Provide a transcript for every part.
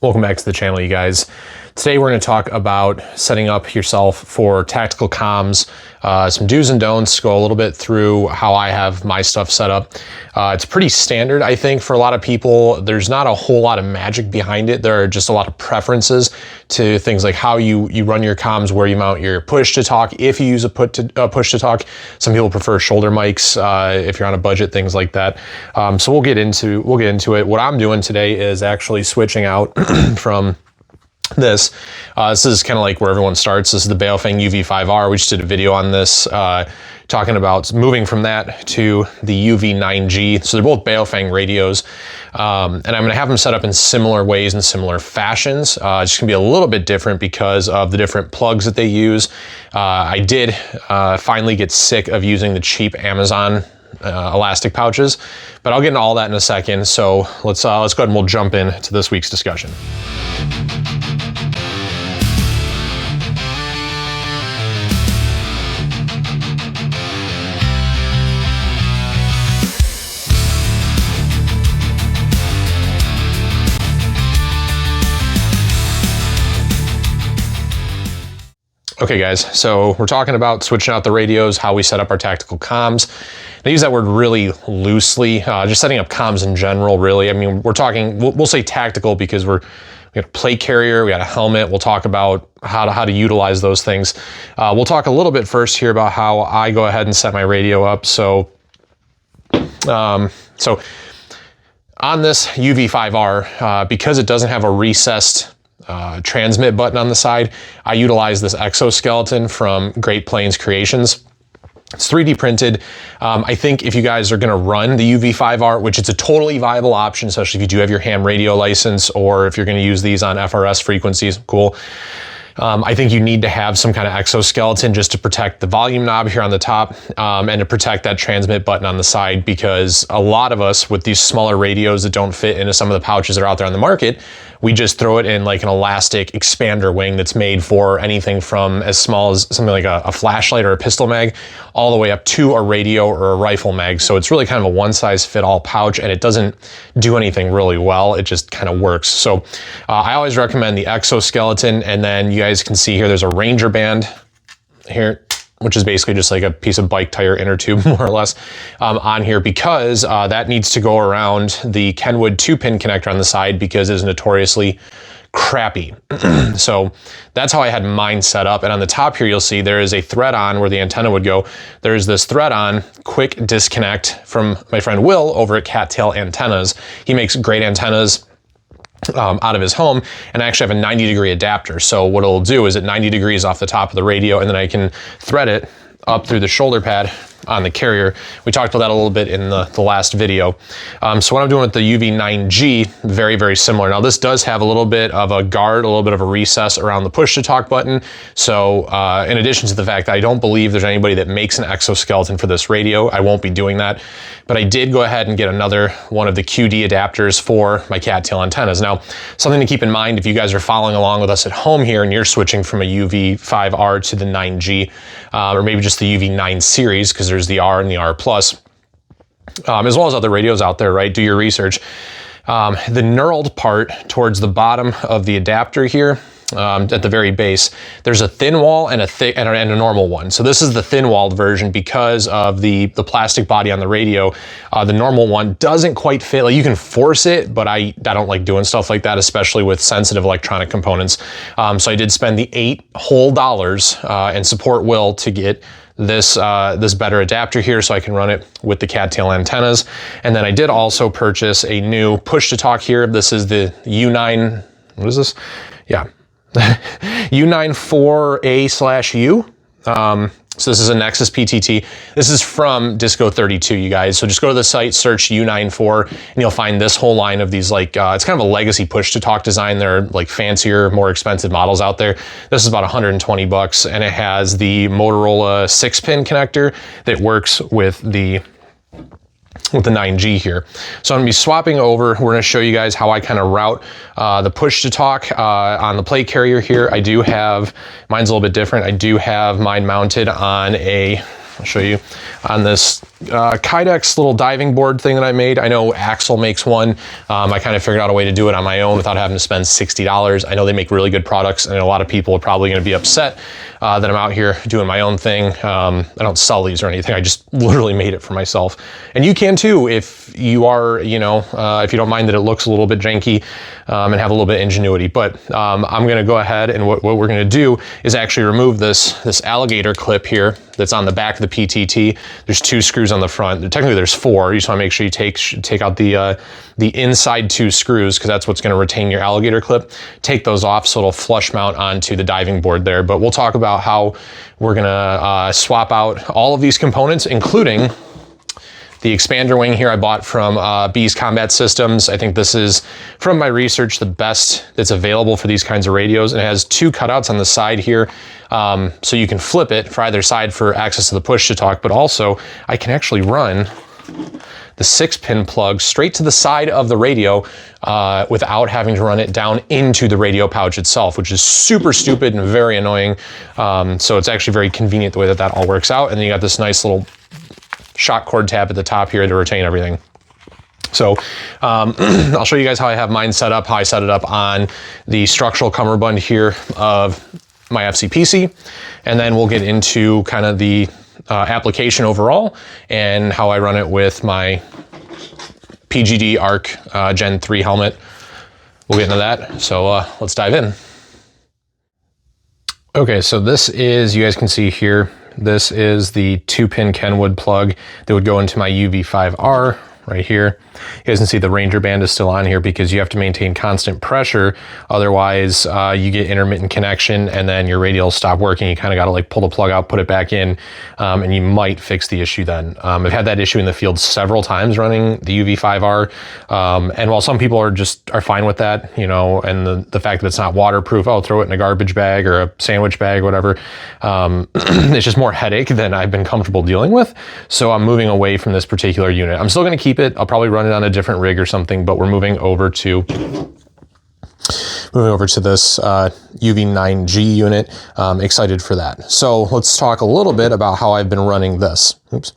Welcome back to the channel, you guys. Today we're going to talk about setting up yourself for tactical comms, some do's and don'ts, go a little bit through how I have my stuff set up. It's pretty standard, I think, for a lot of people. There's not a whole lot of magic behind it. There are just a lot of preferences to things like how you run your comms, where you mount your push to talk, if you use a push to talk. Some people prefer shoulder mics if you're on a budget, things like that. So we'll get into it. What I'm doing today is actually switching out from this. This is kind of like where everyone starts. This is the Baofeng UV5R. We just did a video on this talking about moving from that to the UV9G. So they're both Baofeng radios. And I'm going to have them set up in similar ways and similar fashions. It's just going to be a little bit different because of the different plugs that they use. I did finally get sick of using the cheap Amazon elastic pouches, but I'll get into all that in a second. So let's go ahead and we'll jump into this week's discussion. Okay guys, so we're talking about switching out the radios, how we set up our tactical comms. I use that word really loosely, just setting up comms in general, really. I mean, we're talking, we'll say tactical because we got a plate carrier, we got a helmet. We'll talk about how to utilize those things. We'll talk a little bit first here about how I go ahead and set my radio up. So on this UV5R, because it doesn't have a recessed transmit button on the side, I utilize this exoskeleton from Great Plains Creations. It's 3D printed. I think if you guys are going to run the UV5R, which it's a totally viable option, especially if you do have your ham radio license or if you're going to use these on FRS frequencies, cool. I think you need to have some kind of exoskeleton just to protect the volume knob here on the top and to protect that transmit button on the side, because a lot of us with these smaller radios that don't fit into some of the pouches that are out there on the market, we just throw it in like an elastic expander wing that's made for anything from as small as something like a flashlight or a pistol mag all the way up to a radio or a rifle mag. So it's really kind of a one-size-fit-all pouch, and it doesn't do anything really well. It just kind of works. So I always recommend the exoskeleton, and then you guys can see here there's a Ranger band here, which is basically just like a piece of bike tire inner tube, more or less, on here, because that needs to go around the Kenwood 2-pin connector on the side because it is notoriously crappy. So that's how I had mine set up. And on the top here, you'll see there is a thread on where the antenna would go. There's this thread on quick disconnect from my friend Will over at Cattail Antennas. He makes great antennas out of his home, and I actually have a 90-degree adapter. So what it'll do is at 90 degrees off the top of the radio, and then I can thread it up through the shoulder pad on the carrier. We talked about that a little bit in the last video. So what I'm doing with the UV9G, very, very similar. Now this does have a little bit of a guard, a little bit of a recess around the push to talk button. So in addition to the fact that I don't believe there's anybody that makes an exoskeleton for this radio, I won't be doing that. But I did go ahead and get another one of the QD adapters for my cattail antennas. Now, something to keep in mind if you guys are following along with us at home here and you're switching from a UV5R to the 9G, or maybe just the UV9 series, because there's the R and the R+, as well as other radios out there, right? Do your research. The knurled part towards the bottom of the adapter here, at the very base, there's a thin wall and a thick and a normal one. So this is the thin walled version because of the plastic body on the radio. The normal one doesn't quite fit. Like, you can force it, but I don't like doing stuff like that, especially with sensitive electronic components. So I did spend the $8 whole and support Will to get this this better adapter here so I can run it with the cattail antennas. And then I did also purchase a new push to talk here. This is the U9, what is this? Yeah. U94A/U. So this is a Nexus PTT. This is from Disco 32, you guys. So just go to the site, search U94, and you'll find this whole line of these, like, it's kind of a legacy push-to-talk design. There are like fancier, more expensive models out there. This is about 120 bucks, and it has the Motorola 6-pin connector that works with the 9G here. So I'm gonna be swapping over. We're gonna show you guys how I kind of route the push to talk on the plate carrier here. I do have, mine's a little bit different. I do have mine mounted on a, I'll show you, on this Kydex little diving board thing that I made. I know Axel makes one. I kind of figured out a way to do it on my own without having to spend $60. I know they make really good products, and a lot of people are probably going to be upset that I'm out here doing my own thing. I don't sell these or anything. I just literally made it for myself. And you can too if you are, you know, if you don't mind that it looks a little bit janky and have a little bit of ingenuity. But I'm going to go ahead and what we're going to do is actually remove this alligator clip here that's on the back of the PTT. There's 2 screws on the front. Technically there's 4. You just want to make sure you take out the inside 2 screws, because that's what's going to retain your alligator clip. Take those off so it'll flush mount onto the diving board there. But we'll talk about how we're going to swap out all of these components, including the expander wing here I bought from Bees Combat Systems. I think this is, from my research, the best that's available for these kinds of radios. And it has 2 cutouts on the side here, so you can flip it for either side for access to the push-to-talk, but also I can actually run the 6-pin plug straight to the side of the radio without having to run it down into the radio pouch itself, which is super stupid and very annoying. So it's actually very convenient the way that all works out. And then you got this nice little shock cord tab at the top here to retain everything. So I'll show you guys how I have mine set up, how I set it up on the structural cummerbund here of my FCPC, and then we'll get into kind of the application overall and how I run it with my PGD ARC Gen 3 helmet. We'll get into that, so let's dive in. Okay, so this is, you guys can see here, this is the 2-pin Kenwood plug that would go into my UV5R right here. You guys can see the Ranger band is still on here because you have to maintain constant pressure. Otherwise, you get intermittent connection and then your radio will stop working. You kind of got to like pull the plug out, put it back in, and you might fix the issue then. I've had that issue in the field several times running the UV5R. And while some people are fine with that, you know, and the fact that it's not waterproof, oh, throw it in a garbage bag or a sandwich bag, whatever. It's just more headache than I've been comfortable dealing with. So I'm moving away from this particular unit. I'm still going to keep it. I'll probably run it on a different rig or something, but we're moving over to this UV9G unit. Excited for that. So let's talk a little bit about how I've been running this. Oops.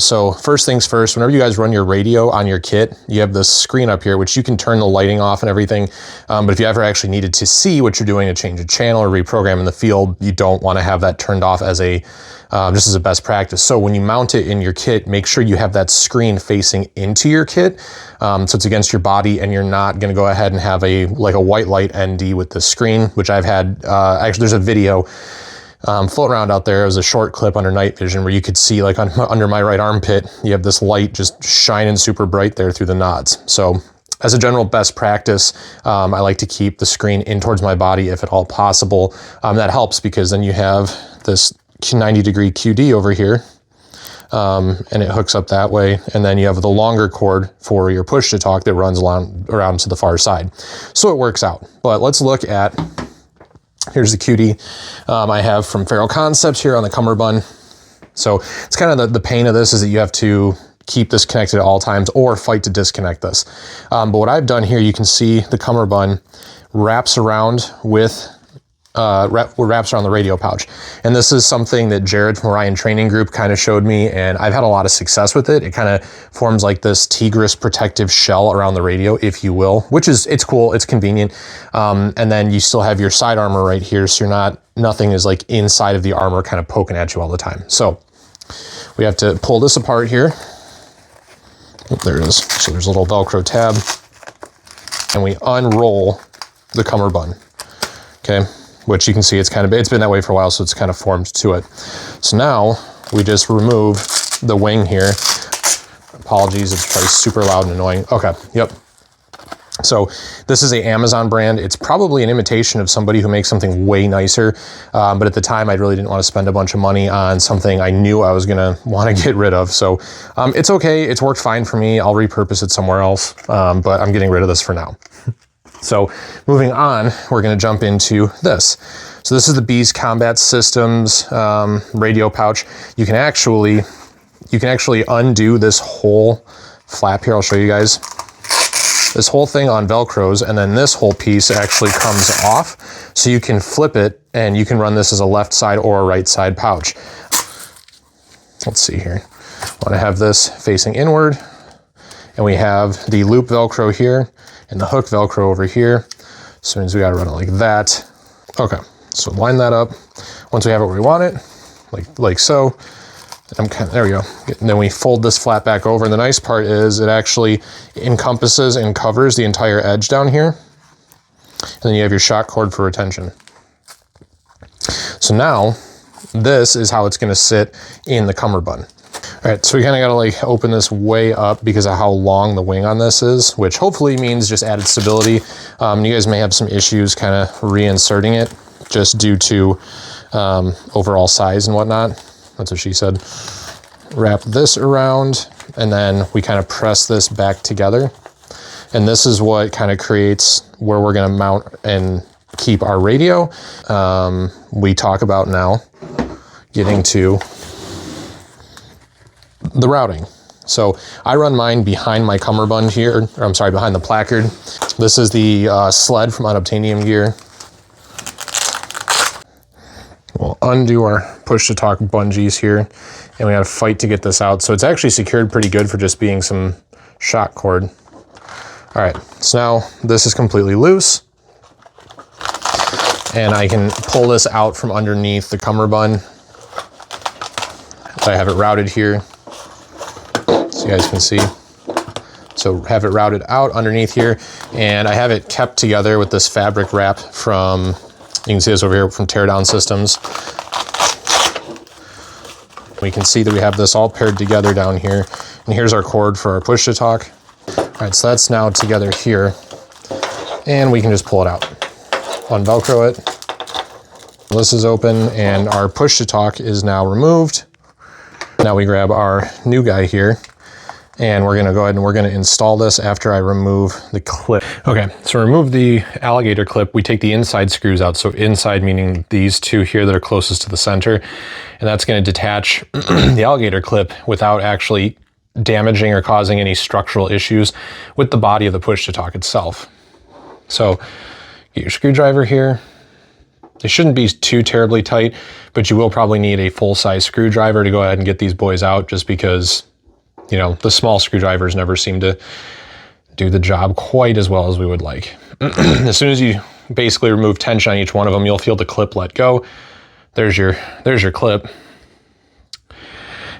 So first things first, whenever you guys run your radio on your kit, you have this screen up here, which you can turn the lighting off and everything. But if you ever actually needed to see what you're doing to change a channel or reprogram in the field, you don't want to have that turned off as just as a best practice. So when you mount it in your kit, make sure you have that screen facing into your kit. So it's against your body and you're not going to go ahead and have a white light ND with the screen, which I've had, actually there's a video floating around out there. It was a short clip under night vision where you could see like under my right armpit, you have this light just shining super bright there through the nods. So as a general best practice, I like to keep the screen in towards my body if at all possible. That helps because then you have this 90-degree QD over here, and it hooks up that way. And then you have the longer cord for your push-to-talk that runs around to the far side. So it works out. But let's look at, here's the QD I have from Ferro Concepts here on the cummerbund. So it's kind of the pain of this is that you have to keep this connected at all times or fight to disconnect this. But what I've done here, you can see the cummerbund wraps around with wraps around the radio pouch. And this is something that Jared from Orion Training Group kind of showed me, and I've had a lot of success with it. It kind of forms like this Tigris protective shell around the radio, if you will, which is, it's cool, it's convenient. And then you still have your side armor right here, so nothing is like inside of the armor kind of poking at you all the time. So we have to pull this apart here. Oh, there it is. So there's a little Velcro tab, and we unroll the cummerbund. Okay. Which you can see it's been that way for a while, so it's kind of formed to it. So now we just remove the wing here. Apologies, it's probably super loud and annoying. Okay, yep. So this is a Amazon brand. It's probably an imitation of somebody who makes something way nicer. But at the time, I really didn't want to spend a bunch of money on something I knew I was gonna want to get rid of. So it's okay, it's worked fine for me. I'll repurpose it somewhere else, but I'm getting rid of this for now. So moving on, we're going to jump into this. So this is the Bees Combat Systems radio pouch. You can actually undo this whole flap here. I'll show you guys. This whole thing on Velcros, and then this whole piece actually comes off. So you can flip it and you can run this as a left side or a right side pouch. Let's see here. Want to have this facing inward, and we have the loop Velcro here and the hook Velcro over here. So it means we got to run it like that. Okay, so line that up. Once we have it where we want it, like so. There we go. And then we fold this flat back over, and the nice part is it actually encompasses and covers the entire edge down here. And then you have your shock cord for retention. So now this is how it's going to sit in the cummerbund. All right, so we kind of got to like open this way up because of how long the wing on this is, which hopefully means just added stability. You guys may have some issues kind of reinserting it just due to overall size and whatnot. That's what she said. Wrap this around, and then we kind of press this back together. And this is what kind of creates where we're going to mount and keep our radio. We talk about now getting to the routing. So I run mine behind my cummerbund here, or I'm sorry, behind the placard. This is the sled from Unobtainium Gear. We'll undo our push-to-talk bungees here, and we got to fight to get this out. So it's actually secured pretty good for just being some shock cord. All right, so now this is completely loose, and I can pull this out from underneath the cummerbund. So I have it routed here, so you guys can see. So have it routed out underneath here, and I have it kept together with this fabric wrap from, you can see this over here, from Teardown Systems. We can see that we have this all paired together down here. And here's our cord for our push-to-talk. All right, so that's now together here. And we can just pull it out. Unvelcro it. This is open, and our push-to-talk is now removed. Now we grab our new guy here, and we're gonna go ahead and we're gonna install this after I remove the clip. Okay, so remove the alligator clip. We take the inside screws out. So inside meaning these two here that are closest to the center. And that's gonna detach the alligator clip without actually damaging or causing any structural issues with the body of the push-to-talk itself. So get your screwdriver here. They shouldn't be too terribly tight, but you will probably need a full-size screwdriver to go ahead and get these boys out, just because, you know, the small screwdrivers never seem to do the job quite as well as we would like. As soon as you basically remove tension on each one of them, you'll feel the clip let go. There's your clip.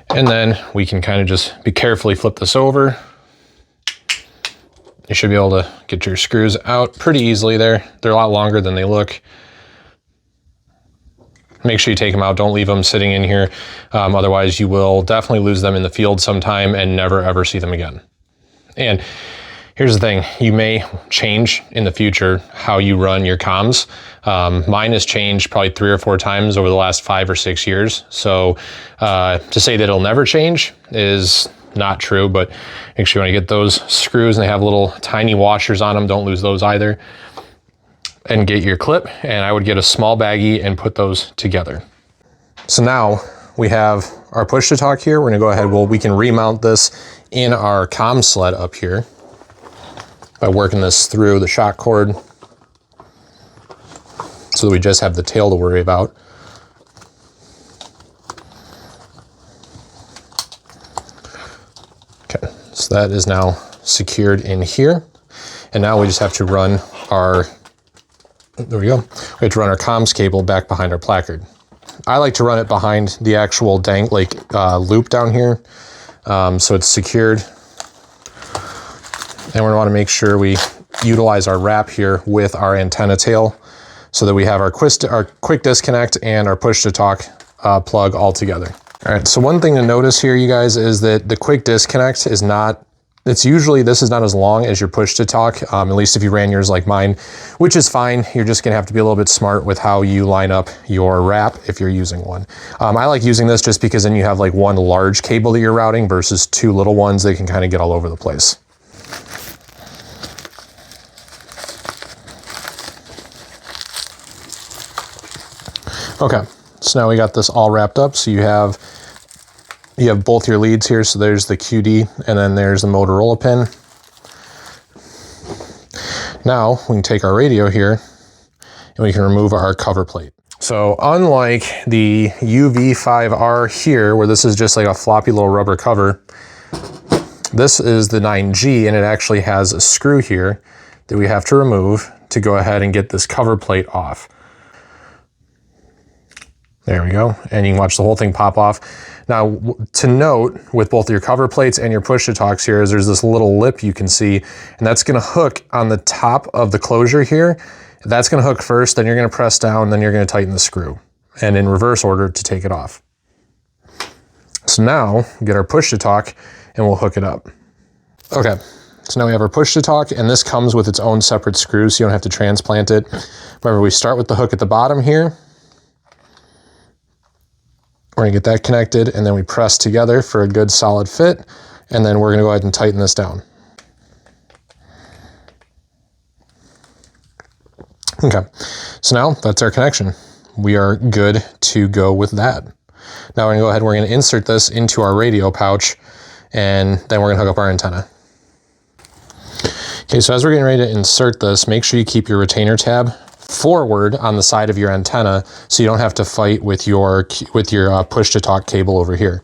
And then we can kind of just carefully flip this over. You should be able to get your screws out pretty easily there. They're a lot longer than they look. Make sure you take them out. Don't leave them sitting in here. Otherwise, you will definitely lose them in the field sometime and never ever see them again. And here's the thing. You may change in the future how you run your comms. Mine has changed probably 3 or 4 times over the last 5 or 6 years. So to say that it'll never change is not true, but make sure you want to get those screws, and they have little tiny washers on them. Don't lose those either. And get your clip, and I would get a small baggie and put those together. So now we have our push-to-talk here. We're gonna go ahead, we can remount this in our comm sled up here by working this through the shock cord so that we just have the tail to worry about. Okay, so that is now secured in here. And now we just have to run our, there we go. We have to run our comms cable back behind our placard. I like to run it behind the actual loop down here, so it's secured. And we want to make sure we utilize our wrap here with our antenna tail so that we have our quick disconnect and our push-to-talk plug all together. All right, so one thing to notice here, you guys, is that the quick disconnect is not, this is not as long as your push-to-talk, at least if you ran yours like mine, which is fine. You're just gonna have to be a little bit smart with how you line up your wrap if you're using one. I like using this just because then you have like one large cable that you're routing versus 2 little ones that can kind of get all over the place. Okay, so now we got this all wrapped up. So you have both your leads here. So there's the QD and then there's the Motorola pin. Now we can take our radio here and we can remove our cover plate. So unlike the UV5R here, where this is just like a floppy little rubber cover, this is the 9G, and it actually has a screw here that we have to remove to go ahead and get this cover plate off. There we go, and you can watch the whole thing pop off. Now, to note, with both your cover plates and your push-to-talks here, is there's this little lip you can see, and that's gonna hook on the top of the closure here. That's gonna hook first, then you're gonna press down, then you're gonna tighten the screw, and in reverse order to take it off. So now, we get our push-to-talk, and we'll hook it up. Okay, so now we have our push-to-talk, and this comes with its own separate screw, so you don't have to transplant it. Remember, we start with the hook at the bottom here. We're gonna get that connected, and then we press together for a good solid fit, and then we're gonna go ahead and tighten this down. Okay, so now that's our connection. We are good to go with that. Now we're gonna go ahead and we're gonna insert this into our radio pouch, and then we're gonna hook up our antenna. Okay, so as we're getting ready to insert this, make sure you keep your retainer tab forward on the side of your antenna so you don't have to fight with your push-to-talk cable over here.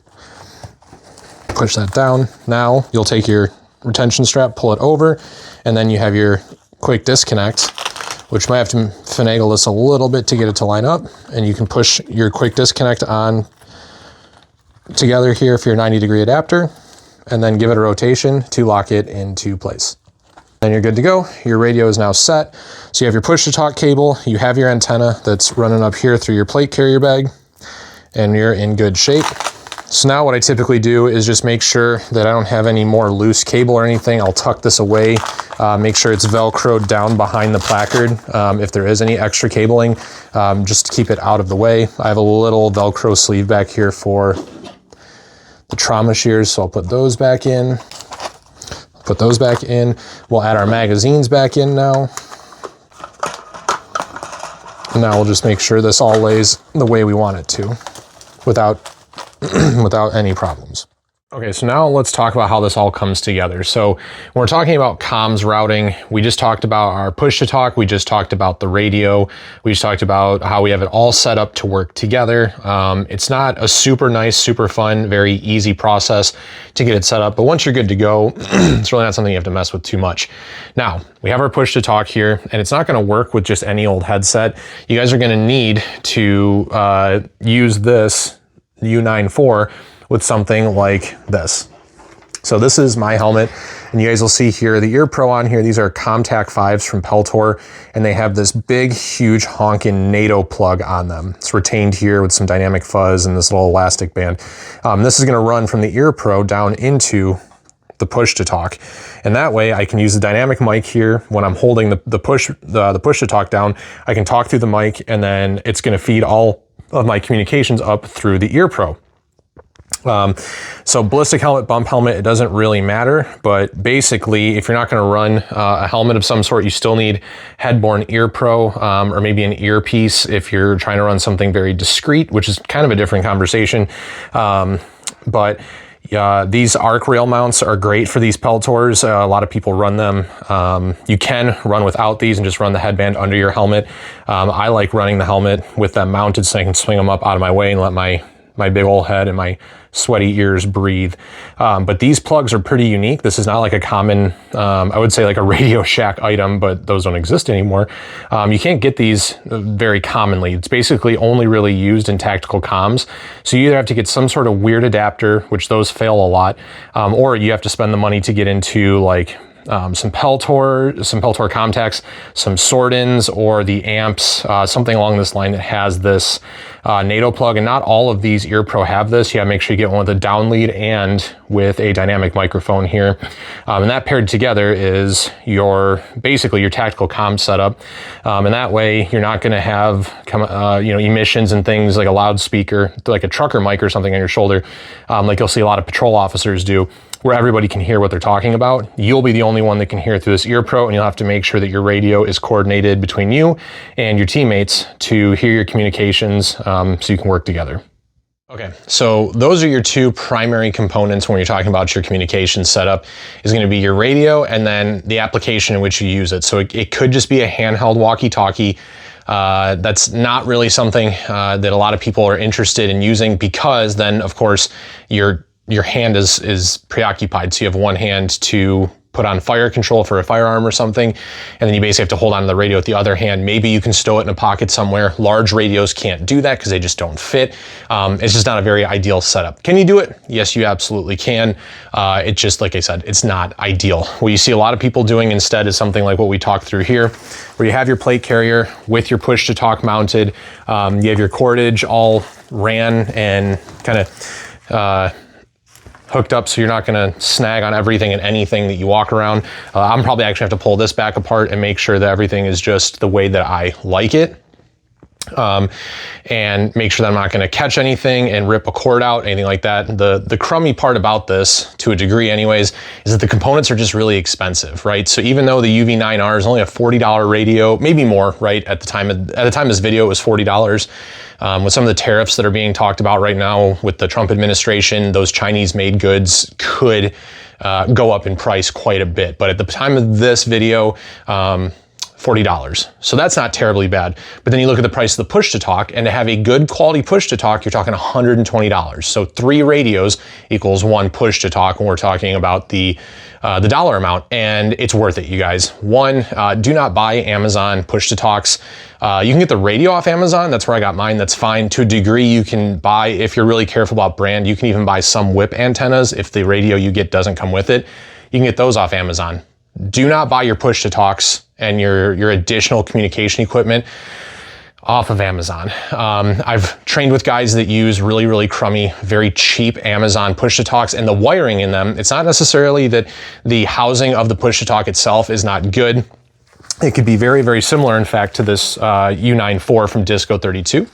Push that down. Now you'll take your retention strap, pull it over, and then you have your quick disconnect, which might have to finagle this a little bit to get it to line up, and you can push your quick disconnect on together here for your 90-degree adapter, and then give it a rotation to lock it into place. Then you're good to go. Your radio is now set. So you have your push-to-talk cable, you have your antenna that's running up here through your plate carrier bag, and you're in good shape. So now what I typically do is just make sure that I don't have any more loose cable or anything. I'll tuck this away, make sure it's Velcroed down behind the placard. If there is any extra cabling, just to keep it out of the way. I have a little Velcro sleeve back here for the trauma shears, so I'll put those back in. Put those back in. We'll add our magazines back in now. And now we'll just make sure this all lays the way we want it to without any problems. Okay, so now let's talk about how this all comes together. So when we're talking about comms routing, we just talked about our push-to-talk, we just talked about the radio, we just talked about how we have it all set up to work together. It's not a super nice, super fun, very easy process to get it set up, but once you're good to go, it's really not something you have to mess with too much. Now, we have our push-to-talk here, and it's not gonna work with just any old headset. You guys are gonna need to use this U94 with something like this. So this is my helmet, and you guys will see here the Ear Pro on here. These are ComTac 5s from Peltor, and they have this big, huge honkin' NATO plug on them. It's retained here with some dynamic fuzz and this little elastic band. This is gonna run from the Ear Pro down into the push-to-talk, and that way I can use the dynamic mic here when I'm holding the push-to-talk down. I can talk through the mic, and then it's gonna feed all of my communications up through the Ear Pro. So ballistic helmet, bump helmet, it doesn't really matter, but basically if you're not going to run a helmet of some sort, you still need head-borne Ear Pro, or maybe an earpiece if you're trying to run something very discreet, which is kind of a different conversation. But these arc rail mounts are great for these Peltors. A lot of people run them. You can run without these and just run the headband under your helmet. I like running the helmet with them mounted so I can swing them up out of my way and let my big old head and my sweaty ears breathe. But these plugs are pretty unique. This is not like a common, I would say like a Radio Shack item, but those don't exist anymore. You can't get these very commonly. It's basically only really used in tactical comms. So you either have to get some sort of weird adapter, which those fail a lot, or you have to spend the money to get into like some Peltor ComTacs, some Sordins, or the amps, something along this line that has this NATO plug. And not all of these Ear Pro have this. You gotta make sure you get one with a down lead and with a dynamic microphone here. And that paired together is basically your tactical comm setup. And that way you're not gonna have emissions and things like a loudspeaker, like a trucker mic or something on your shoulder, like you'll see a lot of patrol officers do, where everybody can hear what they're talking about. You'll be the only one that can hear through this Ear Pro, and you'll have to make sure that your radio is coordinated between you and your teammates to hear your communications, so you can work together. Okay, so those are your two primary components when you're talking about your communication setup, is gonna be your radio and then the application in which you use it. So it could just be a handheld walkie-talkie. That's not really something that a lot of people are interested in using, because then of course your hand is preoccupied. So you have one hand to put on fire control for a firearm or something, and then you basically have to hold on to the radio with the other hand. Maybe you can stow it in a pocket somewhere. Large radios can't do that because they just don't fit. It's just not a very ideal setup. Can you do it? Yes, you absolutely can. It's just, like I said, it's not ideal. What you see a lot of people doing instead is something like what we talked through here, where you have your plate carrier with your push to talk mounted. You have your cordage all ran and kind of hooked up so you're not going to snag on everything and anything that you walk around. I'm probably actually have to pull this back apart and make sure that everything is just the way that I like it. And make sure that I'm not going to catch anything and rip a cord out, anything like that. The crummy part about this, to a degree anyways, is that the components are just really expensive, right? So even though the UV9R is only a $40 radio, maybe more, right? At the time of this video, it was $40. With some of the tariffs that are being talked about right now with the Trump administration, those Chinese-made goods could go up in price quite a bit. But at the time of this video, $40. So that's not terribly bad. But then you look at the price of the push to talk, and to have a good quality push to talk, you're talking $120. So 3 radios equals 1 push to talk when we're talking about the dollar amount, and it's worth it, you guys. One, do not buy Amazon push to talks. You can get the radio off Amazon. That's where I got mine. That's fine. To a degree, you can buy, if you're really careful about brand, you can even buy some whip antennas if the radio you get doesn't come with it. You can get those off Amazon. Do not buy your push to talks and your additional communication equipment off of Amazon. I've trained with guys that use really, really crummy, very cheap Amazon push to talks, and the wiring in them, it's not necessarily that the housing of the push to talk itself is not good. It could be very, very similar, in fact, to this U94 from Disco 32.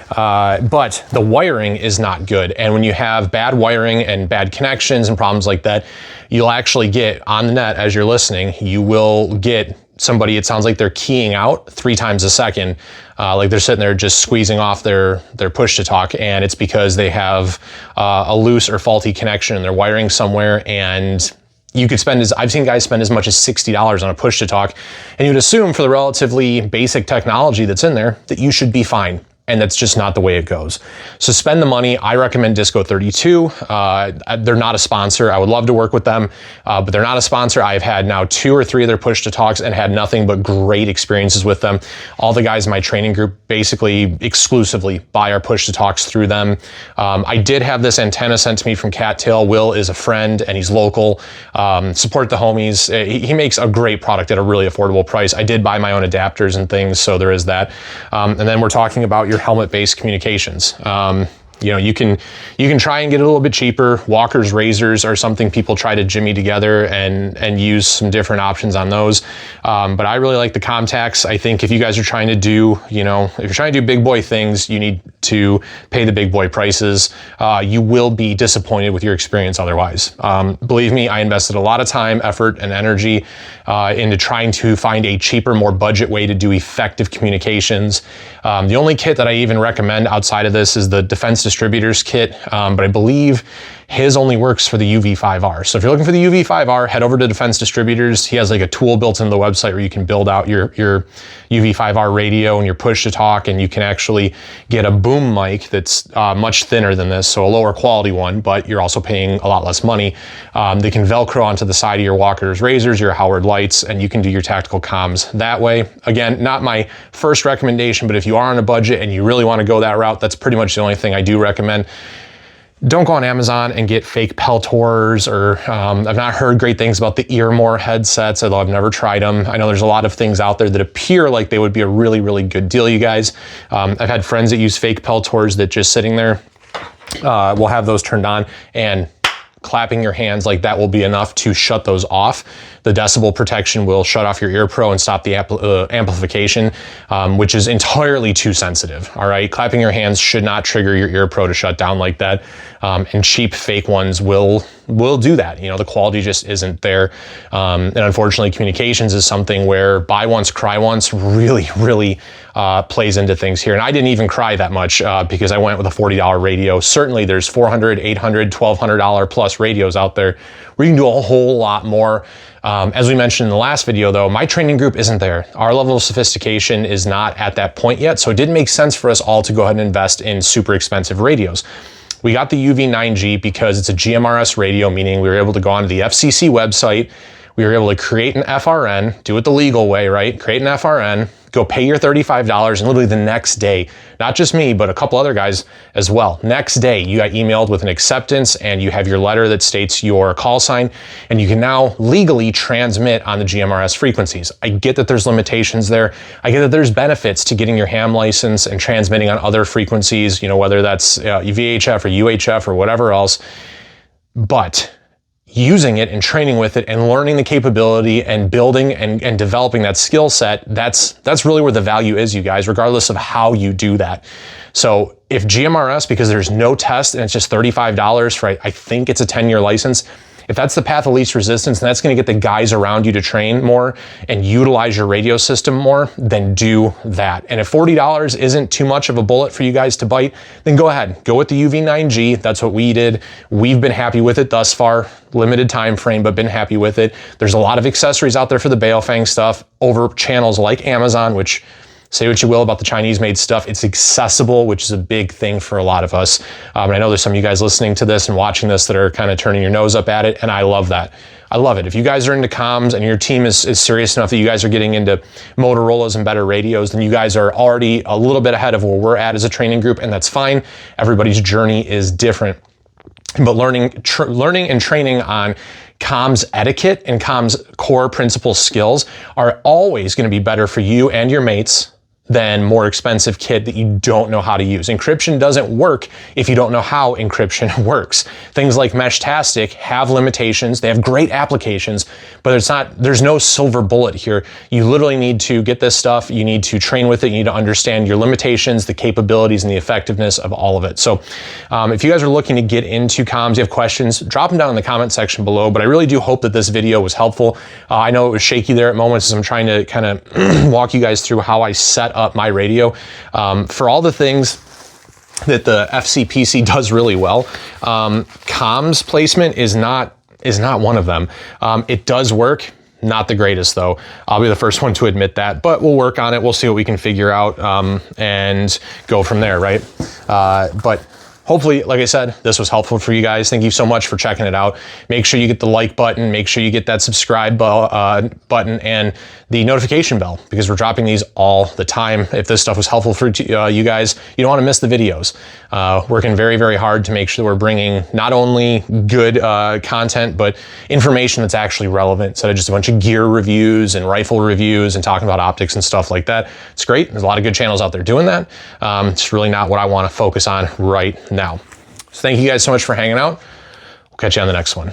But the wiring is not good. And when you have bad wiring and bad connections and problems like that, you'll actually get on the net as you're listening, you will get somebody, it sounds like they're keying out 3 times a second. Like they're sitting there just squeezing off their push to talk, and it's because they have a loose or faulty connection in their wiring somewhere. And you could spend, I've seen guys spend as much as $60 on a push to talk, and you'd assume for the relatively basic technology that's in there that you should be fine. And that's just not the way it goes. So spend the money. I recommend Disco 32. They're not a sponsor. I would love to work with them, but they're not a sponsor. I've had now 2 or 3 of their push to talks and had nothing but great experiences with them. All the guys in my training group basically exclusively buy our push to talks through them. I did have this antenna sent to me from Cattail. Will is a friend and he's local. Support the homies. He makes a great product at a really affordable price. I did buy my own adapters and things, so there is that. And then we're talking about your helmet-based communications. You know, you can try and get it a little bit cheaper. Walker's razors are something people try to jimmy together and use some different options on those. But I really like the Comtacs. I think if you guys are trying to do, you know, if you're trying to do big boy things, you need to pay the big boy prices. You will be disappointed with your experience otherwise. Believe me, I invested a lot of time, effort, and energy into trying to find a cheaper, more budget way to do effective communications. The only kit that I even recommend outside of this is the Defense Distributors kit, but I believe his only works for the UV5R. So if you're looking for the UV5R, head over to Defense Distributors. He has like a tool built into the website where you can build out your UV5R radio and your push to talk, and you can actually get a boom mic that's much thinner than this, so a lower quality one, but you're also paying a lot less money. They can Velcro onto the side of your Walker's razors, your Howard lights, and you can do your tactical comms that way. Again, not my first recommendation, but if you are on a budget and you really want to go that route, that's pretty much the only thing I do recommend. Don't go on Amazon and get fake Peltors, or I've not heard great things about the Earmore headsets, although I've never tried them. I know there's a lot of things out there that appear like they would be a really, really good deal, you guys. I've had friends that use fake Peltors that just sitting there will have those turned on, and clapping your hands like that will be enough to shut those off. The decibel protection will shut off your ear pro and stop the amplification, which is entirely too sensitive. All right, clapping your hands should not trigger your ear pro to shut down like that. And cheap fake ones will we'll do that. You know, the quality just isn't there. And unfortunately, communications is something where buy once, cry once really, really plays into things here. And I didn't even cry that much because I went with a $40 radio. Certainly there's $400, $800, $1,200 plus radios out there where you can do a whole lot more. As we mentioned in the last video though, my training group isn't there. Our level of sophistication is not at that point yet. So it didn't make sense for us all to go ahead and invest in super expensive radios. We got the UV9G because it's a GMRS radio, meaning we were able to go onto the FCC website. We were able to create an FRN, do it the legal way, right? Create an FRN, go pay your $35, and literally the next day, not just me, but a couple other guys as well. Next day, you got emailed with an acceptance and you have your letter that states your call sign, and you can now legally transmit on the GMRS frequencies. I get that there's limitations there. I get that there's benefits to getting your ham license and transmitting on other frequencies, you know, whether that's VHF or UHF or whatever else. But using it and training with it and learning the capability and building and developing that skill set, that's really where the value is, you guys, regardless of how you do that. So if GMRS, because there's no test and it's just $35 for, I think it's a 10-year license, if that's the path of least resistance and that's going to get the guys around you to train more and utilize your radio system more, then do that. And if $40 isn't too much of a bullet for you guys to bite, then go ahead, go with the UV9G. That's what we did. We've been happy with it thus far. Limited time frame, but been happy with it. There's a lot of accessories out there for the Baofeng stuff over channels like Amazon, which, say what you will about the Chinese made stuff, it's accessible, which is a big thing for a lot of us. And I know there's some of you guys listening to this and watching this that are kind of turning your nose up at it, and I love that. I love it. If you guys are into comms and your team is serious enough that you guys are getting into Motorola's and better radios, then you guys are already a little bit ahead of where we're at as a training group, and that's fine. Everybody's journey is different. But learning and training on comms etiquette and comms core principle skills are always going to be better for you and your mates than more expensive kit that you don't know how to use. Encryption doesn't work if you don't know how encryption works. Things like Meshtastic have limitations. They have great applications, but there's no silver bullet here. You literally need to get this stuff. You need to train with it. You need to understand your limitations, the capabilities, and the effectiveness of all of it. So if you guys are looking to get into comms, you have questions, drop them down in the comment section below. But I really do hope that this video was helpful. I know it was shaky there at moments as I'm trying to kind of walk you guys through how I set up my radio. For all the things that the FCPC does really well, comms placement is not one of them. It does work. Not the greatest though. I'll be the first one to admit that, but we'll work on it. We'll see what we can figure out and go from there, right? But hopefully, like I said, this was helpful for you guys. Thank you so much for checking it out. Make sure you get the like button. Make sure you get that subscribe button and the notification bell, because we're dropping these all the time. If this stuff was helpful for you guys, you don't want to miss the videos. Working very, very hard to make sure that we're bringing not only good content, but information that's actually relevant, instead of just a bunch of gear reviews and rifle reviews and talking about optics and stuff like that. It's great. There's a lot of good channels out there doing that. It's really not what I want to focus on right now. So thank you guys so much for hanging out. We'll catch you on the next one.